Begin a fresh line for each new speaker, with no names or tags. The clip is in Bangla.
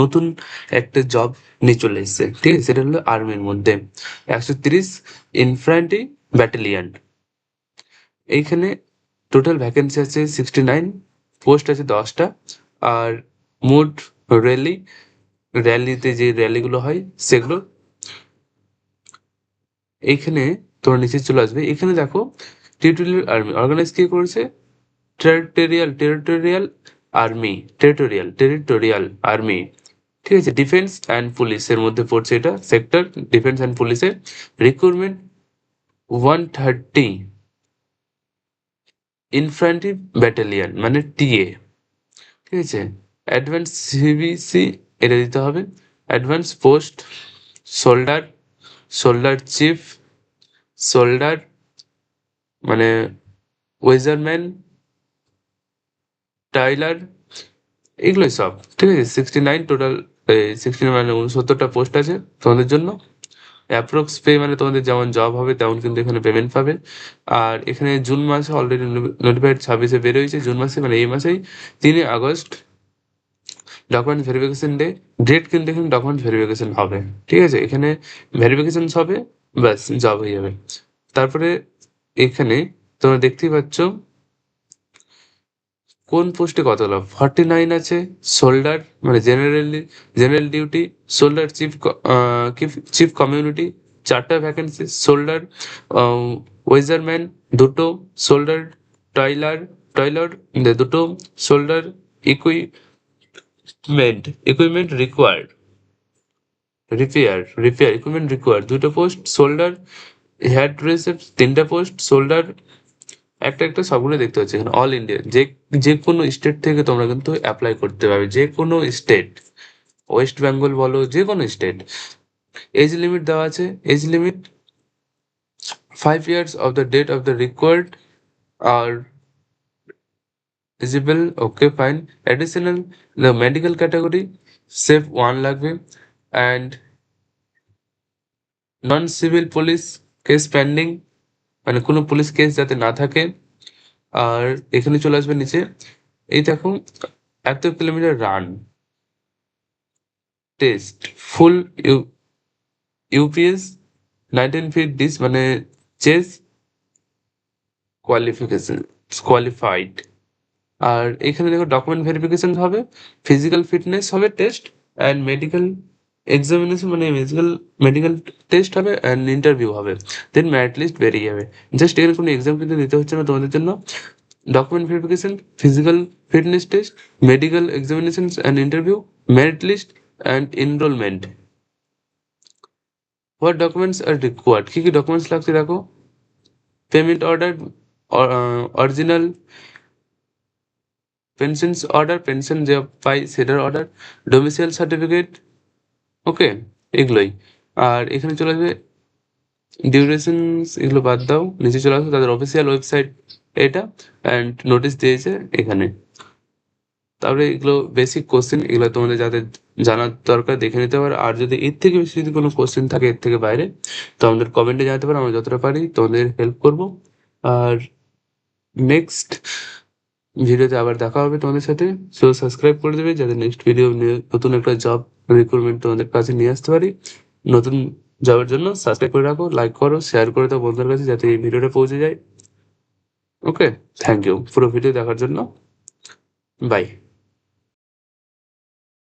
নতুন একটা জব নিয়ে চলে এসছে, ঠিক আছে? সেটা হলো আর্মির মধ্যে 130 ইনফ্যান্ট্রি ব্যাটালিয়ন। এইখানে টোটাল ভ্যাকেন্সি আছে 69, পোস্ট আছে 10টা। আর মোট র্যালি, র্যালিতে যে র্যালিগুলো হয় সেগুলো এইখানে তোমার নিচে চলে আসবে। এখানে দেখো টেরিটোরিয়াল আর্মি অর্গানাইজ কে করেছে, টেরিটোরিয়াল আর্মি, টেরিটোরিয়াল আর্মি, ঠিক আছে? ডিফেন্স অ্যান্ড পুলিশের মধ্যে পড়ছে এটা সেক্টর, ডিফেন্স অ্যান্ড পুলিশের। রিক্রুটমেন্ট 130 ইনফ্যান্ট্রি ব্যাটালিয়ন মানে টিএ, ঠিক আছে? অ্যাডভান্স সিবিসি এটা দিতে হবে। Advance post soldier, soldier chef, soldier মানে ওয়েজারম্যান, টাইলার, এগুলোই সব, ঠিক আছে? 69 টোটাল, 69 মানে 69টা পোস্ট আছে তোমাদের জন্য। অ্যাপ্রক্স পে মানে তোমাদের যেমন জব হবে তেমন কিন্তু এখানে পেমেন্ট পাবে। আর এখানে জুন মাসে অলরেডি নোটিফাইড 26-এ বেরোয়েছে, জুন মাসে মানে এই মাসেই 3 August document verification day. Date কিন্তু এখানে ডকুমেন্ট ভেরিফিকেশন হবে, ঠিক আছে? এখানে ভেরিফিকেশন হবে, ব্যাস জব হয়ে যাবে। তারপরে এখানে তোমরা দেখতেই পাচ্ছ কোন পোস্টে কত লাভ। 49 আছে সোল্ডার মানে general duty, soldier chief, chief community 4টা ভ্যাকেন্সি, সোল্ডার ওয়েজারম্যান 2টো, সোল্ডার টয়লার টয়লার 2টো, soldier equipment required, repair equipment required 2টো পোস্ট, সোল্ডার হেয়ার ড্রেসের 3টা পোস্ট, সোল্ডার একটা একটা সবগুলো দেখতে পাচ্ছি এখানে। অল ইন্ডিয়া যে যে কোনো স্টেট থেকে তোমরা কিন্তু অ্যাপ্লাই করতে পারবে, যে কোনো স্টেট, ওয়েস্ট বেঙ্গল বলো, যে কোনো স্টেট। এজ লিমিট দেওয়া আছে, age limit 5 years of the date of the required are eligible, okay fine. Additional the medical category save 1 লাগবে। and non civil police case pending মানে কোনো পুলিশ কেস যাতে না থাকে। আর এখানে চলে আসবে নিচে, এই দেখো এত kilometre run test pull ups 19 feet ditch মানে চেস কোয়ালিফিকেশন কোয়ালিফাইড। আর এখানে দেখো ডকুমেন্ট ভেরিফিকেশন হবে, ফিজিক্যাল ফিটনেস হবে টেস্ট, অ্যান্ড মেডিকেল এক্সামিনেশন মানে মেডিকেল টেস্ট হবে, অ্যান্ড ইন্টারভিউ হবে, দেন মেরিট লিস্ট বেরিয়ে যাবে। জাস্ট এখানে কোনো এক্সাম কিন্তু দিতে হচ্ছে না তোমাদের জন্য। Document verification, physical fitness test, medical examination and interview, merit list and enrolment. What documents are required, কী কী ডকুমেন্টস লাগছে দেখো। Payment order, original pensions order, pension যে পাই সেটার অর্ডার, ডোমিসাইল সার্টিফিকেট, ওকে, এগুলোই। আর এখানে চলে আসবে ডিউরেশনস, এগুলো বাদ দাও, নিচে চলে আসবে তাদের অফিসিয়াল ওয়েবসাইট এটা, অ্যান্ড নোটিশ দিয়েছে এখানে। তারপরে এগুলো বেসিক কোশ্চেন, এগুলো তোমাদের যাদের জানার দরকার দেখে নিতে পারো। আর যদি এর থেকে বেশি যদি কোনো কোশ্চেন থাকে এর থেকে বাইরে, তো আমাদের কমেন্টে জানাতে পারো, আমরা যতটা পারি তোমাদের হেল্প করব। আর নেক্সট ভিডিওতে আবার দেখা হবে তোমাদের সাথে। সো সাবস্ক্রাইব করে দেবে যাতে নেক্সট ভিডিও নিয়ে নতুন একটা জব রিক্রুটমেন্ট তোমাদের কাছে নিয়ে আসতে পারি। নতুন জবের জন্য সাবস্ক্রাইব করে রাখো, লাইক করো, শেয়ার করে দাও বন্ধুদের কাছে যাতে এই ভিডিওটা পৌঁছে যায়। ওকে, থ্যাংক ইউ পুরো ভিডিও দেখার জন্য। বাই।